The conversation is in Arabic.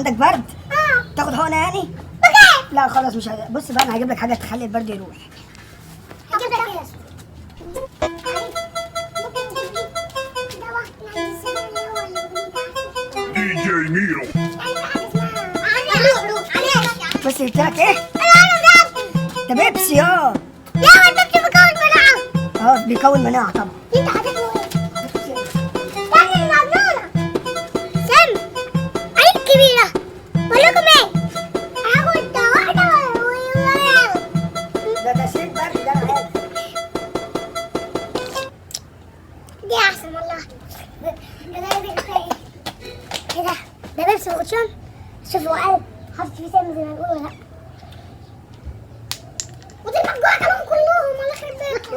عندك برد؟ تاخد حقنه يعني؟ بكيف؟ لا خلاص مش بص بقى، انا هجيب لك حاجه تخلي البرد يروح. هجيب لك ايه؟ دي جي ميرو. بس قلت لك ايه؟ ده بيبسي يا ولد بكون مناعة. بيكون مناعه طبعا. انت حاططه ايه؟ تاني المجنونة. سم. عيد كبيرة. بقول لكم ايه؟ هاخد واحدة ده شيء برد ده انا عارف. دي احسن والله. ايه ده؟ ده بيبسي وغشام. شوفوا قلب حاطط فيه سم زي ما بيقولوا ولا لا؟ ودي المجموعة كمان كلهم الله يخرب بيتكم.